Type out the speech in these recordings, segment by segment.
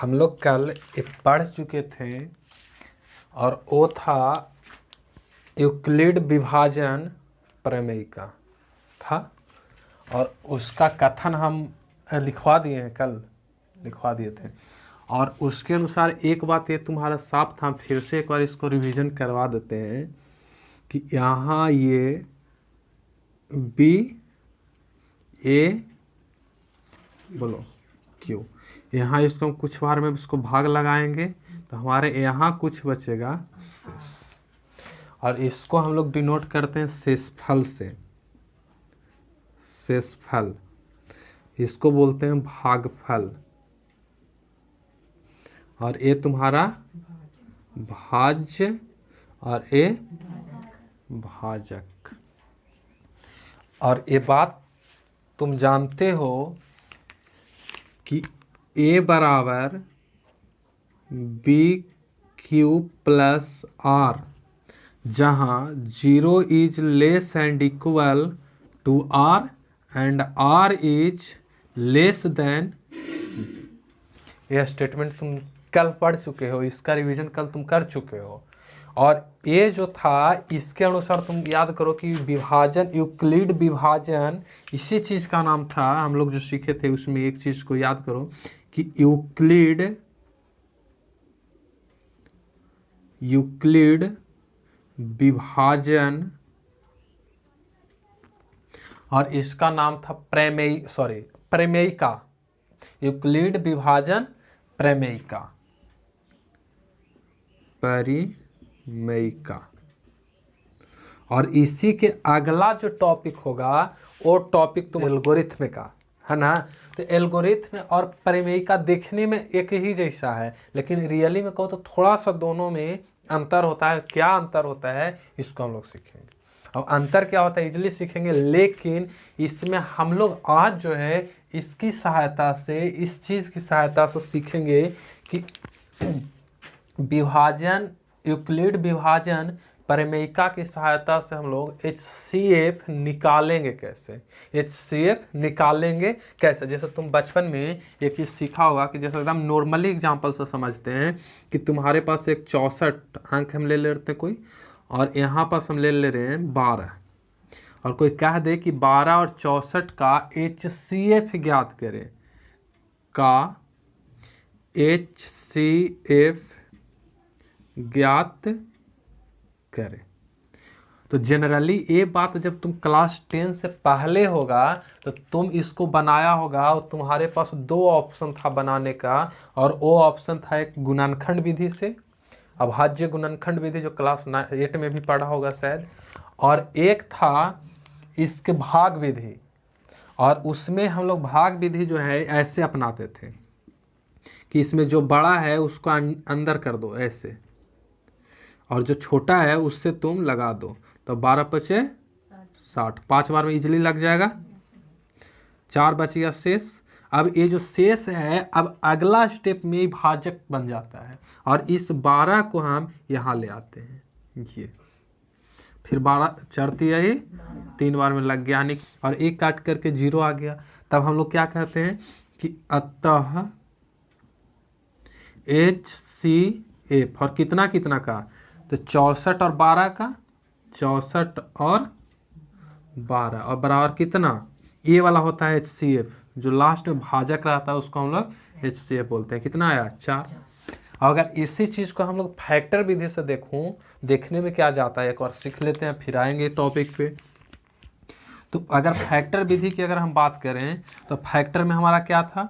हम लोग कल एक पढ़ चुके थे और वो था यूक्लिड विभाजन प्रमेय का था, और उसका कथन हम लिखवा दिए हैं, कल लिखवा दिए थे। और उसके अनुसार एक बात ये तुम्हारा साफ था, फिर से एक बार इसको रिवीजन करवा देते हैं कि यहाँ ये बी ए बोलो क्यों, यहाँ इसको हम कुछ बार में इसको भाग लगाएंगे तो हमारे यहाँ कुछ बचेगा शेष, और इसको हम लोग डिनोट करते हैं शेषफल से। शेषफल इसको बोलते हैं भागफल, और ये तुम्हारा भाज्य और ये भाजक। और ये बात तुम जानते हो कि a बराबर बी क्यू प्लस आर, जहाँ 0 is less and equal to r and r is less than. यह स्टेटमेंट तुम कल पढ़ चुके हो, इसका रिवीजन कल तुम कर चुके हो। और ये जो था इसके अनुसार तुम याद करो कि विभाजन, यूक्लिड विभाजन इसी चीज़ का नाम था। हम लोग जो सीखे थे उसमें एक चीज़ को याद करो कि यूक्लिड विभाजन, और इसका नाम था प्रमेयिका। यूक्लिड विभाजन प्रमेयिका, परिमेयिका। और इसी के अगला जो टॉपिक होगा वो टॉपिक तुम एल्गोरिथम का है ना। तो एल्गोरिथम और परिमेयिका देखने में एक ही जैसा है, लेकिन रियली में कहो तो थोड़ा सा दोनों में अंतर होता है। क्या अंतर होता है इसको हम लोग सीखेंगे, और अंतर क्या होता है इजीली सीखेंगे। लेकिन इसमें हम लोग आज जो है इसकी सहायता से, इस चीज़ की सहायता से सीखेंगे कि विभाजन, यूक्लिड विभाजन प्रमेयिका की सहायता से हम लोग HCF निकालेंगे कैसे। HCF निकालेंगे कैसे, जैसे तुम बचपन में एक चीज़ सीखा होगा कि जैसे एकदम नॉर्मली एग्जांपल से समझते हैं कि तुम्हारे पास एक 64 अंक हम ले लेते हैं कोई, और यहाँ पास हम ले रहे हैं 12, और कोई कह दे कि 12 और 64 का HCF ज्ञात करें, का HCF ज्ञात करें। तो जनरली ये बात जब तुम क्लास 10 से पहले होगा तो तुम इसको बनाया होगा, और तुम्हारे पास 2 ऑप्शन था बनाने का, और वो ऑप्शन था एक गुणनखंड विधि से, अभाज्य गुणनखंड विधि जो क्लास 8 में भी पढ़ा होगा शायद, और एक था इसके भाग विधि। और उसमें हम लोग भाग विधि जो है ऐसे अपनाते थे कि इसमें जो बड़ा है उसको अंदर कर दो ऐसे, और जो छोटा है उससे तुम लगा दो, तो 12 पचे 60, 5 बार में इजीली लग जाएगा, 4 बच गया शेष। अब ये जो शेष है अब अगला स्टेप में भाजक बन जाता है, और इस 12 को हम यहाँ ले आते हैं, ये फिर 12 चढ़ती है, ये 3 बार में लग गया, और एक काट करके 0 आ गया। तब हम लोग क्या कहते हैं कि अतः HCF, और कितना कितना का, तो 64 और 12 का, 64 और 12, और बराबर कितना, ये वाला होता है HCF, जो लास्ट में भाजक रहता है उसको हम लोग HCF बोलते हैं। कितना आया, 4। और अगर इसी चीज़ को हम लोग फैक्टर विधि से देखने में क्या जाता है, एक बार सीख लेते हैं फिर आएंगे टॉपिक पे। तो अगर फैक्टर विधि की अगर हम बात करें तो फैक्टर में हमारा क्या था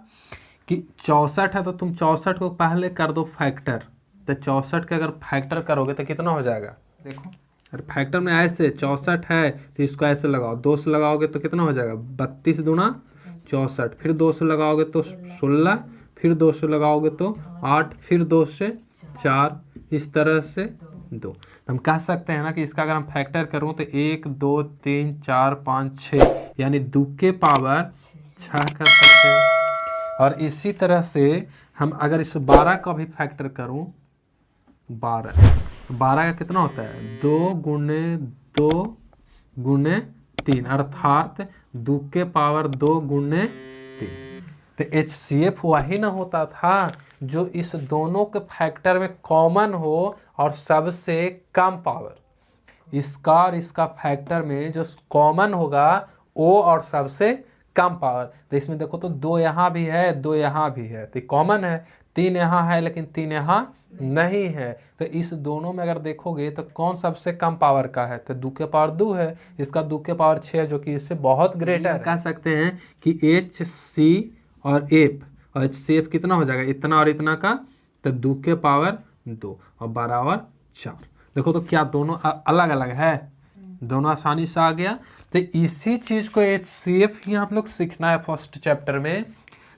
कि 64 है तो तुम 64 को पहले कर दो फैक्टर, तो 64 का अगर फैक्टर करोगे तो कितना हो जाएगा, देखो अरे फैक्टर में ऐसे 64 है तो इसको ऐसे लगाओ, 2 से लगाओगे तो कितना हो जाएगा, 32 दूना 64, फिर 2 से लगाओगे तो 16, फिर 2 से लगाओगे तो 8, फिर 2 से 4, इस तरह से 2। हम कह सकते हैं ना कि इसका अगर हम फैक्टर करूँ तो 1 2 3 4 5 6, यानी 2 के पावर 6 कर सकते हैं। और इसी तरह से हम अगर इस 12 का भी फैक्टर करूं, 12 का कितना होता है, 2 गुणे 3, अर्थात 2 के पावर 2 गुणे 3। तो HCF वही ना होता था जो इस दोनों के फैक्टर में कॉमन हो और सबसे कम पावर, इसका और इसका फैक्टर में जो कॉमन होगा वो और सबसे कम पावर। तो इसमें देखो तो 2 यहाँ भी है 2 यहाँ भी है, तो कॉमन है। 3 यहाँ है लेकिन 3 यहाँ नहीं है, तो इस दोनों में अगर देखोगे तो कौन सबसे कम पावर का है, तो 2 के पावर 2 है, इसका 2 के पावर 6 जो कि इससे बहुत ग्रेटर है। कह सकते हैं कि HC और F और HCF कितना हो जाएगा, इतना और इतना का, तो 2 के पावर 2 और 12 और 4। देखो तो क्या दोनों अलग अलग है, दोनों आसानी से आ गया। तो इसी चीज को HCF ही हम लोग सीखना है फर्स्ट चैप्टर में,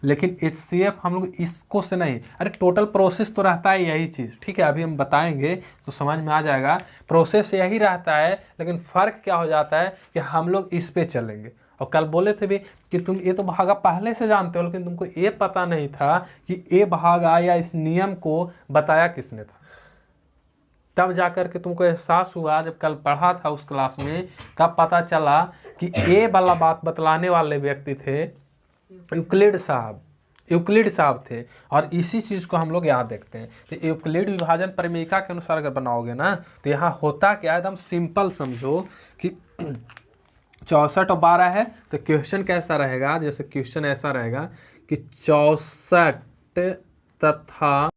लेकिन HCF हम लोग इसको से नहीं, अरे टोटल प्रोसेस तो रहता है यही चीज़, ठीक है, अभी हम बताएंगे तो समझ में आ जाएगा। प्रोसेस यही रहता है, लेकिन फ़र्क क्या हो जाता है कि हम लोग इस पे चलेंगे। और कल बोले थे भी कि तुम ये तो भागा पहले से जानते हो, लेकिन तुमको ये पता नहीं था कि ये भागा या इस नियम को बताया किसने था। तब जाकर के तुमको एहसास हुआ, जब कल पढ़ा था उस क्लास में, तब पता चला कि ये वाला बात बतलाने वाले व्यक्ति थे यूक्लिड साहब थे। और इसी चीज़ को हम लोग यहाँ देखते हैं। तो यूक्लिड विभाजन परिमेयिका के अनुसार अगर बनाओगे ना, तो यहाँ होता क्या, एकदम सिंपल समझो कि 64 और 12 है, तो क्वेश्चन कैसा रहेगा, जैसे क्वेश्चन ऐसा रहेगा कि 64 तथा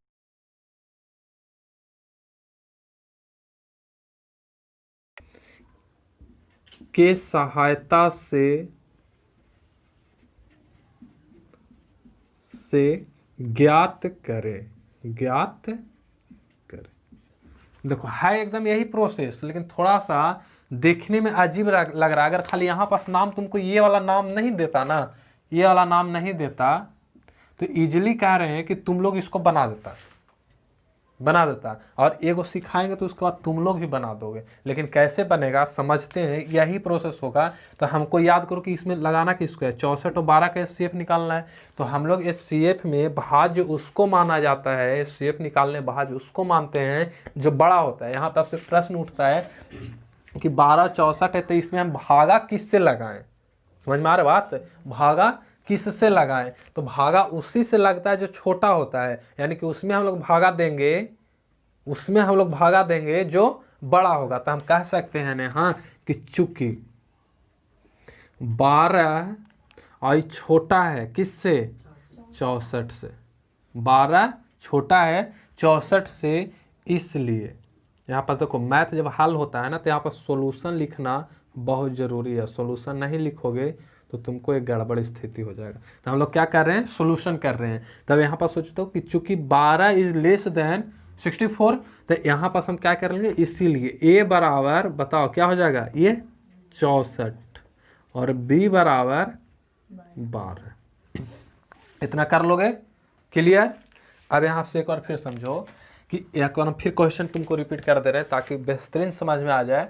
के सहायता से ज्ञात करें। देखो है एकदम यही प्रोसेस, लेकिन थोड़ा सा देखने में अजीब लग रहा है। अगर खाली यहाँ पास नाम तुमको ये वाला नाम नहीं देता ना, ये वाला नाम नहीं देता, तो इजीली कह रहे हैं कि तुम लोग इसको बना देता और एगो सिखाएंगे तो उसके बाद तुम लोग भी बना दोगे। लेकिन कैसे बनेगा समझते हैं, यही प्रोसेस होगा। तो हमको याद करो कि इसमें लगाना किसको है, 64 और 12 का HCF निकालना है। तो हम लोग HCF में भाज्य उसको माना जाता है, HCF निकालने भाज्य उसको मानते हैं जो बड़ा होता है। यहाँ पर से प्रश्न उठता है कि 12 64 है, तो इसमें हम भागा किससे लगाएं, समझ में आ रहा बात, भागा किससे लगाएं, तो भागा उसी से लगता है जो छोटा होता है, यानी कि उसमें हम लोग भागा देंगे जो बड़ा होगा। तो हम कह सकते हैं ना, हाँ, कि चूंकि 12 और छोटा है किससे, 64 से, 12 छोटा है 64 से, इसलिए यहाँ पर देखो मैथ जब हल होता है ना, तो यहाँ पर सॉल्यूशन लिखना बहुत ज़रूरी है। सॉल्यूशन नहीं लिखोगे तो तुमको एक गड़बड़ स्थिति हो जाएगा। तो हम लोग क्या कर रहे हैं, सॉल्यूशन कर रहे हैं। तब यहाँ पर सोचते हो कि चूंकि 12 इज लेस देन 64, तो यहाँ पर हम क्या करेंगे, इसीलिए ए बराबर बताओ क्या हो जाएगा, ये 64 और बी बराबर 12। इतना कर लोगे, क्लियर। अब यहाँ से एक बार फिर समझो कि एक बार फिर क्वेश्चन तुमको रिपीट कर दे रहे हैं ताकि बेहतरीन समझ में आ जाए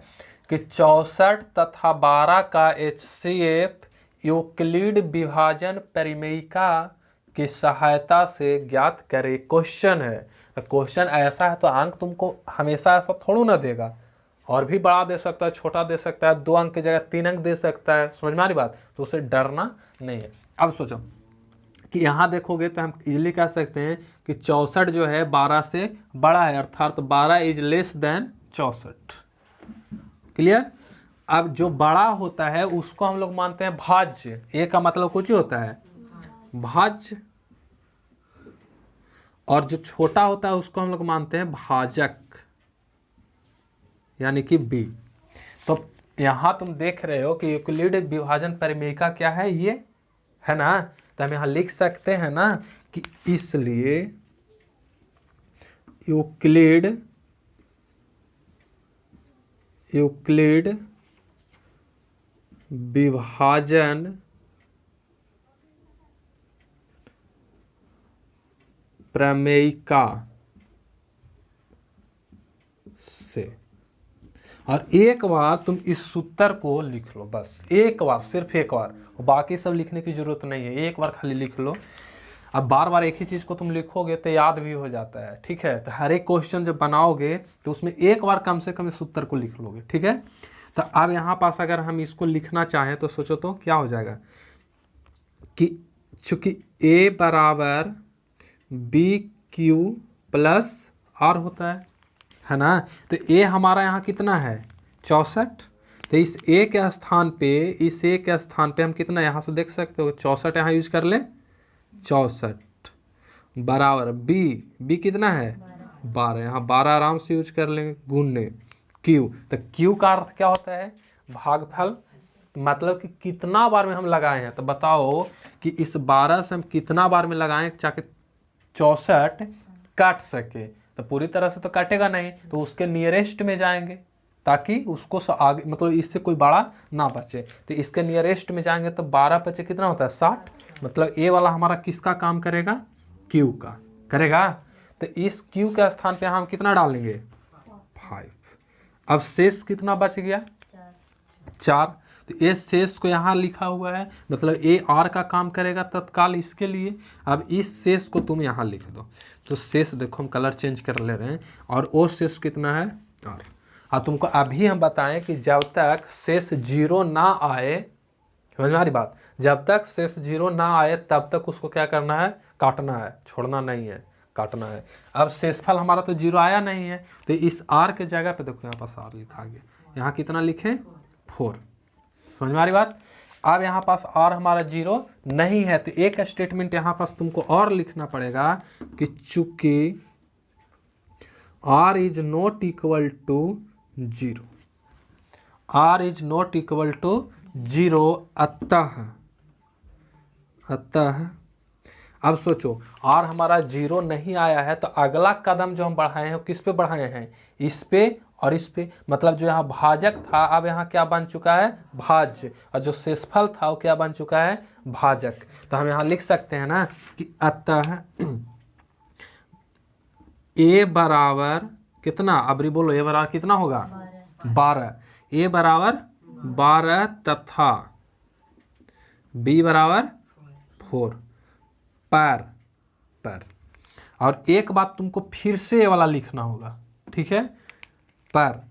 कि 64 तथा 12 का HCF यूक्लिड विभाजन परिमेयिका की सहायता से ज्ञात करे। क्वेश्चन है, क्वेश्चन ऐसा है तो अंक तुमको हमेशा ऐसा थोड़ा ना देगा, और भी बड़ा दे सकता है, छोटा दे सकता है, 2 अंक की जगह 3 अंक दे सकता है, समझ में आ रही बात, तो उसे डरना नहीं है। अब सोचो कि यहाँ देखोगे तो हम इजीली कह सकते हैं कि 64 जो है 12 से बड़ा है, अर्थात 12 इज लेस देन 64, क्लियर। अब जो बड़ा होता है उसको हम लोग मानते हैं भाज्य, ए का मतलब कुछ ही होता है भाज्य, और जो छोटा होता है उसको हम लोग मानते हैं भाजक, यानी कि बी। तो यहां तुम देख रहे हो कि यूक्लिड विभाजन परिमेयिका क्या है, ये है ना। तो हम यहां लिख सकते हैं ना कि इसलिए यूक्लिड विभाजन प्रमेयिका से, और एक बार तुम इस सूत्र को लिख लो, बस एक बार, सिर्फ एक बार, बाकी सब लिखने की जरूरत नहीं है, एक बार खाली लिख लो। अब बार बार एक ही चीज को तुम लिखोगे तो याद भी हो जाता है, ठीक है। तो हर एक क्वेश्चन जब बनाओगे तो उसमें एक बार कम से कम इस सूत्र को लिख लोगे, ठीक है। तो अब यहाँ पास अगर हम इसको लिखना चाहें तो सोचो तो क्या हो जाएगा कि चूंकि ए बराबर बी क्यू प्लस आर होता है ना। तो ए हमारा यहाँ कितना है 64। तो इस ए के स्थान पे हम कितना यहाँ से देख सकते हो 64 यहाँ यूज कर ले 64 बराबर बी कितना है 12। यहाँ 12 आराम से यूज कर लेंगे गुणने क्यू। तो क्यू का अर्थ क्या होता है भागफल, मतलब कि कितना बार में हम लगाए हैं। तो बताओ कि इस 12 से हम कितना बार में लगाएं ताकि 64 काट सके। तो पूरी तरह से तो काटेगा नहीं, तो उसके नियरेस्ट में जाएंगे ताकि उसको आगे मतलब इससे कोई बड़ा ना बचे। तो इसके नियरेस्ट में जाएंगे तो 12 बचे कितना होता है 60। मतलब ए वाला हमारा किसका काम करेगा क्यू का करेगा। तो इस क्यू के स्थान पे हम कितना डालेंगे 5। अब शेष कितना बच गया 4। तो ये शेष को यहाँ लिखा हुआ है, मतलब ए आर का काम करेगा तत्काल इसके लिए। अब इस शेष को तुम यहाँ लिख दो। तो शेष देखो हम कलर चेंज कर ले रहे हैं और वो शेष कितना है आर। और तुमको अभी हम बताएं कि जब तक शेष 0 ना आए, समझ में आ रही बात, जब तक शेष 0 ना आए तब तक उसको क्या करना है काटना है, छोड़ना नहीं है, काटना है। अब शेषफल हमारा तो 0 आया नहीं है, तो इस आर के जगह पे देखो यहाँ पास आर लिखा गया, यहाँ कितना लिखे 4। समझ में आ रही बात। अब यहाँ पास आर हमारा 0 नहीं है, तो एक स्टेटमेंट यहाँ पास तुमको और लिखना पड़ेगा कि चूंकि r is not equal to 0, r is not equal to 0 अतः अब सोचो आर हमारा 0 नहीं आया है, तो अगला कदम जो हम बढ़ाए हैं किस पे बढ़ाए हैं, इस पे और इस पे। मतलब जो यहाँ भाजक था अब यहाँ क्या बन चुका है भाज्य, और जो शेषफल था वो क्या बन चुका है भाजक। तो हम यहाँ लिख सकते हैं ना कि अतः ए बराबर कितना, अब बोलो ए बराबर कितना होगा 12। ए बराबर 12 तथा बी बराबर 4 पर। और एक बात तुमको फिर से ये वाला लिखना होगा, ठीक है। पर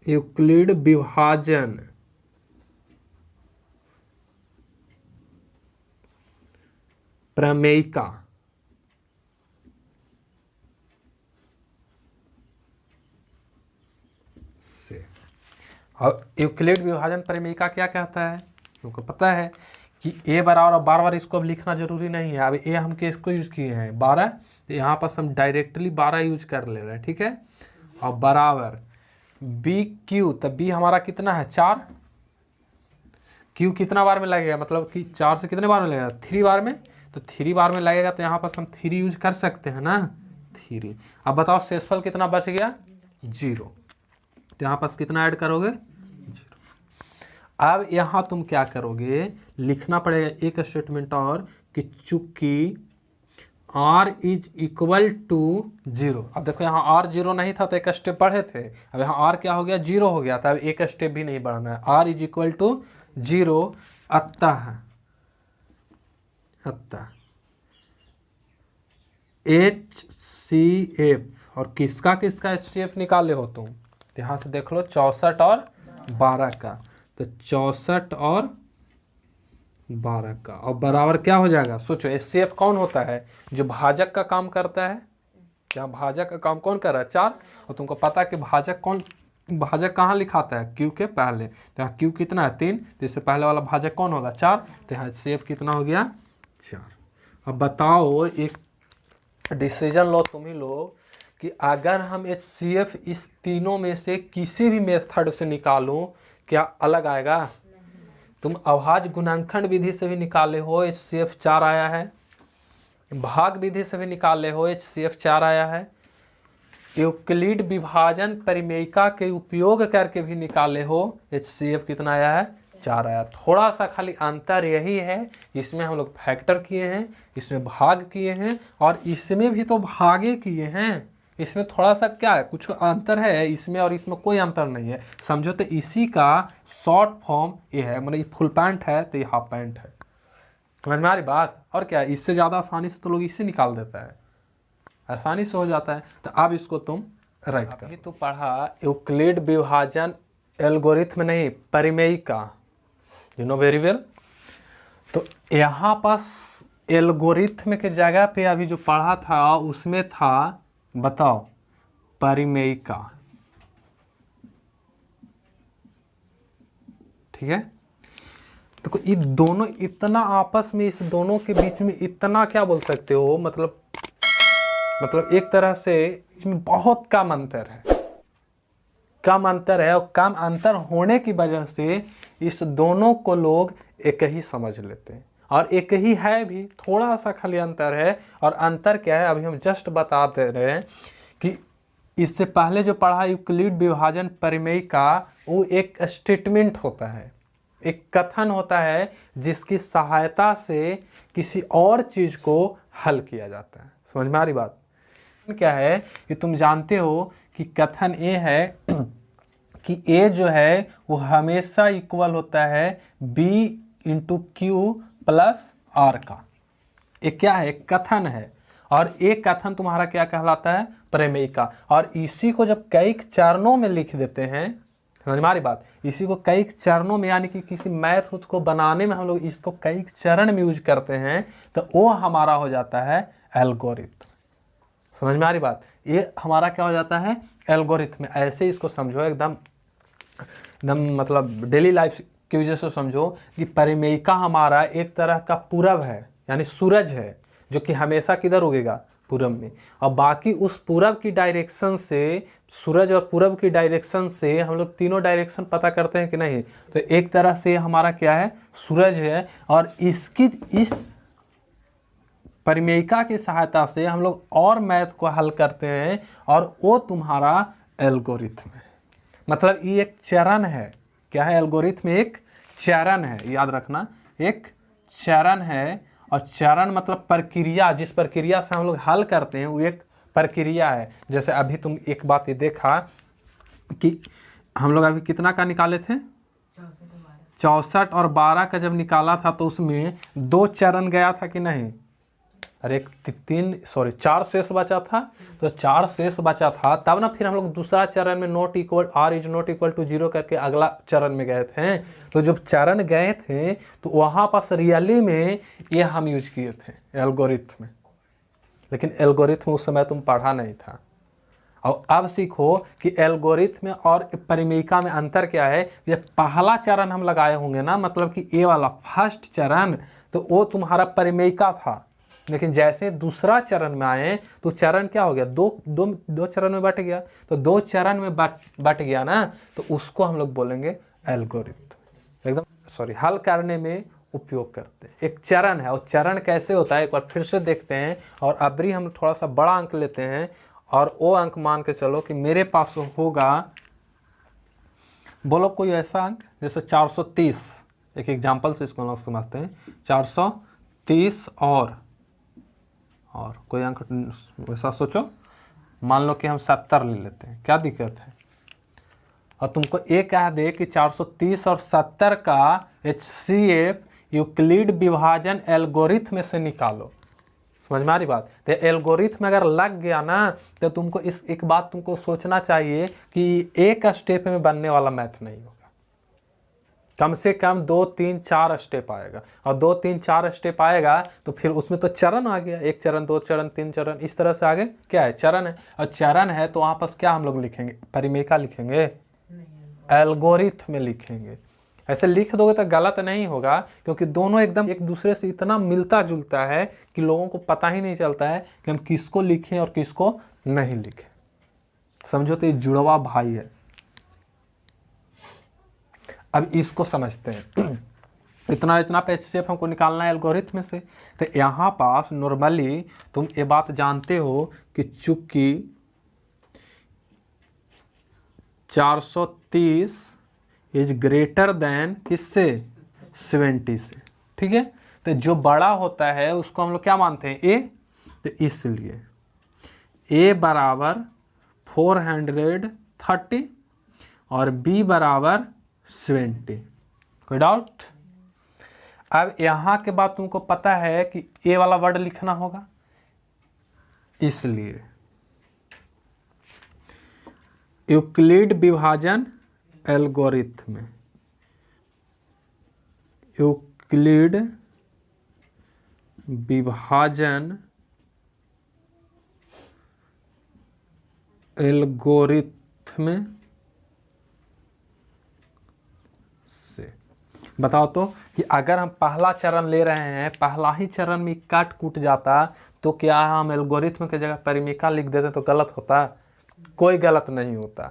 यूक्लिड विभाजन प्रमेयिका से। और यूक्लिड विभाजन प्रमेयिका क्या कहता है, तुमको पता है कि ए बराबर, बार बार इसको अब लिखना जरूरी नहीं है। अब ए हम किसको यूज किए हैं 12, तो यहाँ पास हम डायरेक्टली 12 यूज कर ले रहे हैं, ठीक है। और बराबर बी क्यू, तब बी हमारा कितना है 4, क्यू कितना बार में लगेगा, मतलब कि 4 से कितने बार में लगेगा 3 बार में, तो 3 बार में लगेगा। तो यहाँ पास हम 3 यूज कर सकते हैं ना 3। अब बताओ शेषफल कितना बच गया 0, तो यहाँ पास कितना ऐड करोगे 0। अब यहाँ तुम क्या करोगे, लिखना पड़ेगा एक स्टेटमेंट और कि चूंकि r इज इक्वल टू 0। अब देखो यहाँ r 0 नहीं था तो एक स्टेप बढ़े थे, अब यहाँ r क्या हो गया 0 हो गया था, अब एक स्टेप भी नहीं बढ़ना है। r इज इक्वल टू 0 अतः HCF, और किसका किसका HCF निकाले हो तुम, तो यहाँ से देख लो 64 और 12 का। तो 64 और 12 का, और बराबर क्या हो जाएगा, सोचो HCF कौन होता है जो भाजक का काम करता है। यहाँ भाजक का काम कौन कर रहा है 4, और तुमको पता है कि भाजक कहाँ लिखाता है क्यू के पहले। तो यहाँ क्यू कितना है 3, तो इससे पहले वाला भाजक कौन होगा 4, तो यहाँ HCF कितना हो गया 4। अब बताओ एक डिसीजन लो तुम ही लोग कि अगर हम HCF इस तीनों में से किसी भी मेथड से निकालूं क्या अलग आएगा। तुम अभाज्य गुणनखंड विधि से भी निकाले हो HCF 4 आया है, भाग विधि से भी निकाले हो HCF 4 आया है, यूक्लिड विभाजन परिमेयिका के उपयोग करके भी निकाले हो HCF कितना आया है 4 आया। थोड़ा सा खाली अंतर यही है, इसमें हम लोग फैक्टर किए हैं, इसमें भाग किए हैं, और इसमें भी तो भागे किए हैं। इसमें थोड़ा सा क्या है कुछ अंतर है, इसमें और इसमें कोई अंतर नहीं है। समझो तो इसी का शॉर्ट फॉर्म ये है, मतलब ये फुल पैंट है तो ये हाफ पैंट है। समझ में आ रही बात। और क्या इससे ज़्यादा आसानी से तो लोग इससे निकाल देता है, आसानी से हो जाता है। तो अब इसको तुम राइट कर। तो पढ़ा यूक्लिड विभाजन एल्गोरिथम नहीं, परिमेयिका, यू नो वेरी वेल। तो यहाँ पास एल्गोरिथम के जगह पे अभी जो पढ़ा था उसमें था, बताओ, परिमेयिका। ठीक है, तो ये दोनों इतना आपस में, इस दोनों के बीच में इतना क्या बोल सकते हो, मतलब एक तरह से इसमें बहुत कम अंतर है, कम अंतर है। और कम अंतर होने की वजह से इस दोनों को लोग एक ही समझ लेते हैं, और एक ही है भी, थोड़ा सा खाली अंतर है। और अंतर क्या है अभी हम जस्ट बता दे रहे हैं कि इससे पहले जो पढ़ा यूक्लिड विभाजन परिमेय का, वो एक स्टेटमेंट होता है, एक कथन होता है जिसकी सहायता से किसी और चीज को हल किया जाता है। समझ में आ रही बात? क्या है कि तुम जानते हो कि कथन ये है कि ए जो है वो हमेशा इक्वल होता है b into q plus r का। एक क्या है, एक कथन है, और एक कथन तुम्हारा क्या कहलाता है, प्रमेय का। और इसी को जब कई चरणों में लिख देते हैं, समझ में आ रही बात, इसी को कई चरणों में, यानी कि किसी मैथ को बनाने में हम लोग इसको कई चरण में यूज करते हैं, तो वो हमारा हो जाता है एल्गोरिथम। समझ में आ रही बात, ये हमारा क्या हो जाता है, एल्गोरिथम। ऐसे इसको समझो, एकदम मतलब डेली लाइफ की वजह से समझो कि परिमेयिका हमारा एक तरह का पूरब है, यानी सूरज है, जो कि हमेशा किधर उगेगा, पूरब में। और बाकी उस पूरब की डायरेक्शन से, सूरज और पूरब की डायरेक्शन से हम लोग तीनों डायरेक्शन पता करते हैं कि नहीं। तो एक तरह से हमारा क्या है, सूरज है, और इस परिमेयिका की सहायता से हम लोग और मैथ को हल करते हैं, और वो तुम्हारा एल्गोरिथम है। मतलब ये एक चरण है। क्या है, एल्गोरिथम एक चरण है, याद रखना, एक चरण है। और चरण मतलब प्रक्रिया, जिस प्रक्रिया से हम लोग हल करते हैं वो एक प्रक्रिया है। जैसे अभी तुम एक बात ये देखा कि हम लोग अभी कितना का निकाले थे, 64 और 12 का जब निकाला था तो उसमें 2 चरण गया था कि नहीं, अरे 4 शेष बचा था। तो 4 शेष बचा था, तब ना फिर हम लोग दूसरा चरण में r is not equal to 0 करके अगला चरण में गए थे। तो जब चरण गए थे तो वहां पास रियली में ये हम यूज किए थे एल्गोरिथम में, लेकिन एल्गोरिथम उस समय तुम पढ़ा नहीं था। और अब सीखो कि एल्गोरिथम और परिमेयिका में अंतर क्या है। ये पहला चरण हम लगाए होंगे ना, मतलब कि ए वाला फर्स्ट चरण, तो वो तुम्हारा परिमेयिका था। लेकिन जैसे दूसरा चरण में आए तो चरण क्या हो गया, दो चरण में बट गया। तो 2 चरण में बट गया ना, तो उसको हम लोग बोलेंगे एल्गोरिथम। एकदम हल करने में उपयोग करते हैं। एक चरण है, और चरण कैसे होता है एक बार फिर से देखते हैं। और अबरी हम थोड़ा सा बड़ा अंक लेते हैं, और वो अंक मान के चलो कि मेरे पास होगा, बोलो कोई ऐसा अंक, जैसे 430, एक एग्जाम्पल से इसको हम लोग समझते हैं। 430 और कोई अंक वैसा सोचो, मान लो कि हम 70 ले लेते हैं, क्या दिक्कत है। और तुमको ये कह दे कि 430 और 70 का HCF यूक्लिड विभाजन एल्गोरिथम से निकालो। समझ में आ रही बात। तो एल्गोरिथम अगर लग गया ना, तो तुमको एक बात तुमको सोचना चाहिए कि एक स्टेप में बनने वाला मैथ नहीं होगा, कम से कम 2 3 4 स्टेप आएगा। और 2 3 4 स्टेप आएगा तो फिर उसमें तो चरण आ गया, 1 चरण 2 चरण 3 चरण, इस तरह से आगे क्या है, चरण है। और चरण है तो वहां पास क्या हम लोग लिखेंगे, परिमेयिका लिखेंगे, एल्गोरिथम में लिखेंगे। ऐसे लिख दोगे तो गलत नहीं होगा, क्योंकि दोनों एकदम एक दूसरे से इतना मिलता जुलता है कि लोगों को पता ही नहीं चलता है कि हम किसको लिखें और किसको नहीं लिखें। समझो तो ये जुड़वा भाई है। अब इसको समझते हैं। इतना पे HCF हमको निकालना है एल्गोरिथम में से। तो यहाँ पास नॉर्मली तुम ये बात जानते हो कि चूंकि 430 इज ग्रेटर देन किससे, 70 से, ठीक है। तो जो बड़ा होता है उसको हम लोग क्या मानते हैं, ए। तो इसलिए ए बराबर 430 और बी बराबर 70। कोई डाउट? अब यहां के बाद तुमको पता है कि ए वाला वर्ड लिखना होगा, इसलिए यूक्लिड विभाजन एल्गोरिथम, यूक्लिड विभाजन एल्गोरिथम से। बताओ तो कि अगर हम पहला चरण ले रहे हैं, पहला ही चरण में काट कूट जाता तो क्या हम एल्गोरिथम की जगह परिमेयिका लिख देते तो गलत होता? कोई गलत नहीं होता,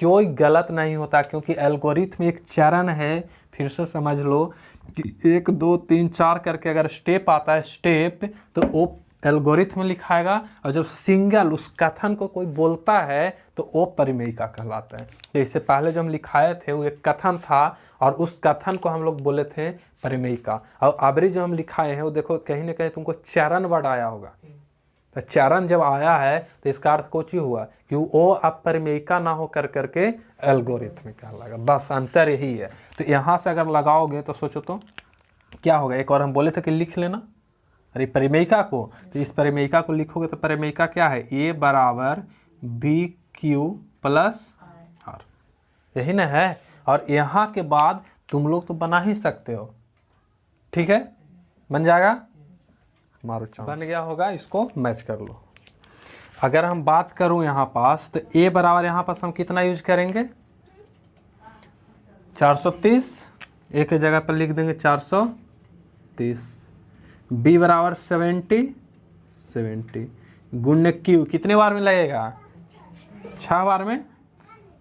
कोई गलत नहीं होता, क्योंकि एल्गोरिथम एक चरण है। फिर से समझ लो कि 1 2 3 4 करके अगर स्टेप आता है स्टेप, तो वो एल्गोरिथम लिखाएगा, और जब सिंगल उस कथन को कोई बोलता है तो वो परिमेयिका कहलाता है। तो इससे पहले जो हम लिखाए थे वो एक कथन था, और उस कथन को हम लोग बोले थे परिमेयिका। और अबरी जो हम लिखाए हैं वो देखो कहीं ना कहीं तुमको चरण वर्ड आया होगा। तो चरण जब आया है तो इसका अर्थ कुछ ही हुआ कि वो अब परिमेयिका ना हो कर करके एल्गोरिथम कहलाएगा, बस अंतर यही है। तो यहाँ से अगर लगाओगे तो सोचो तो क्या होगा। एक और हम बोले थे कि लिख लेना अरे परिमेयिका को, तो इस परिमेयिका को लिखोगे तो परिमेयिका क्या है, A बराबर BQ प्लस R, यही ना है। और यहाँ के बाद तुम लोग तो बना ही सकते हो, ठीक है, बन जाएगा, मारो चांस, बन गया होगा, इसको मैच कर लो। अगर हम बात करूं यहाँ पास तो A बराबर यहाँ पास हम कितना यूज करेंगे, 430, A की जगह पर लिख देंगे 430। B बराबर 70 गुण्य Q कितने बार में लगेगा, 6 बार में,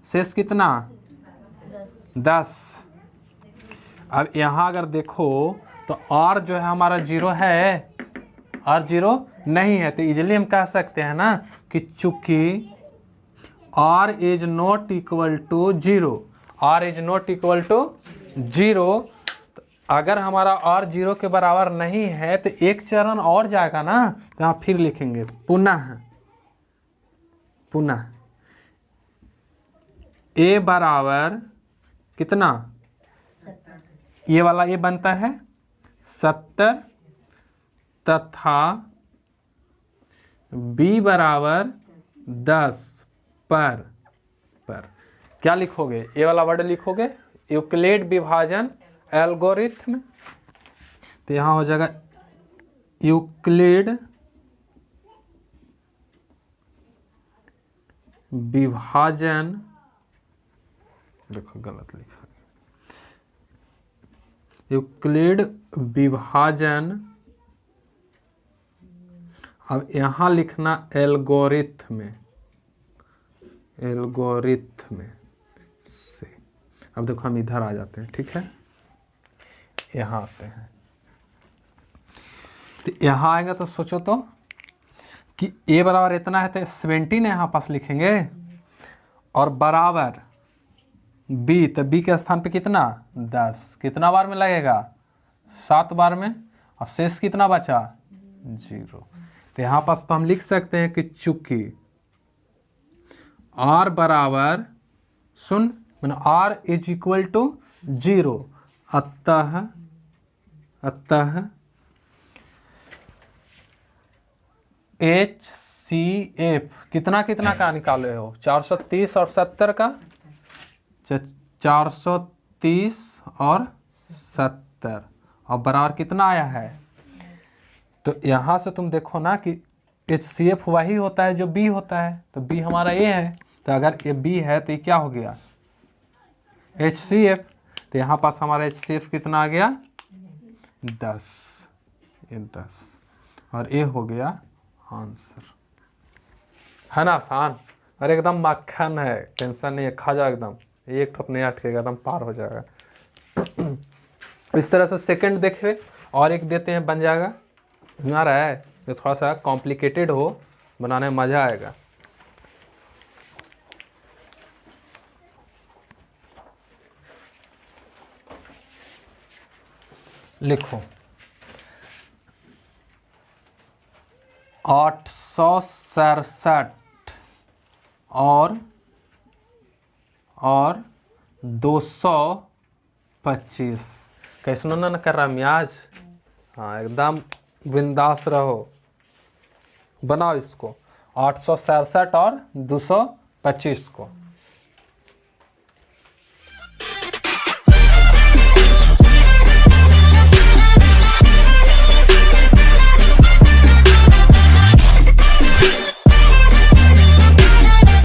शेष कितना 10। अब यहाँ अगर देखो तो R जो है हमारा 0 है, R 0 नहीं है, तो इजीली हम कह सकते हैं ना कि चूंकि R is not equal to 0, R is not equal to 0, अगर हमारा R 0 के बराबर नहीं है तो एक चरण और जाएगा ना, तो यहाँ फिर लिखेंगे पुनः A बराबर कितना, ये वाला A बनता है 70 तथा B बराबर 10 पर क्या लिखोगे, ये वाला वर्ड लिखोगे यूक्लिड विभाजन एल्गोरिथम। तो यहाँ हो जाएगा यूक्लिड विभाजन, देखो गलत लिखा, यूक्लिड विभाजन, अब यहाँ लिखना एल्गोरिथम से। अब देखो हम इधर आ जाते हैं, ठीक है, यहाँ आते हैं। तो यहाँ आएगा तो सोचो तो कि A बराबर इतना है तो 17 यहाँ पास लिखेंगे, और बराबर B, तो B के स्थान पे कितना 10, कितना बार में लगेगा 7 बार में, और शेष कितना बचा 0। तो यहाँ पास तो हम लिख सकते हैं कि चूंकि R बराबर R इज इक्वल टू 0, अतः HCF कितना का निकाले हो, 430 और 70 का, 430 और 70, और बराबर कितना आया है। तो यहाँ से तुम देखो ना कि HCF वही होता है जो B होता है, तो B हमारा A है, तो अगर ये B है तो ये क्या हो गया HCF। तो यहाँ पास हमारा HCF कितना आ गया 10, ये 10, और ये हो गया आंसर, है ना आसान, और एकदम मक्खन है, टेंशन नहीं है, खा जाओ एकदम, एक ठोप नहीं अटकेगा, एकदम पार हो जाएगा। इस तरह से सेकंड देखे और एक देते हैं, बन जाएगा, बना रहा है, जो थोड़ा सा कॉम्प्लिकेटेड हो, बनाने में मज़ा आएगा। लिखो 867 और 225, कैसे ना कर रहा मियाज, हाँ एकदम बिंदास रहो, बनाओ इसको 867 और 225 को।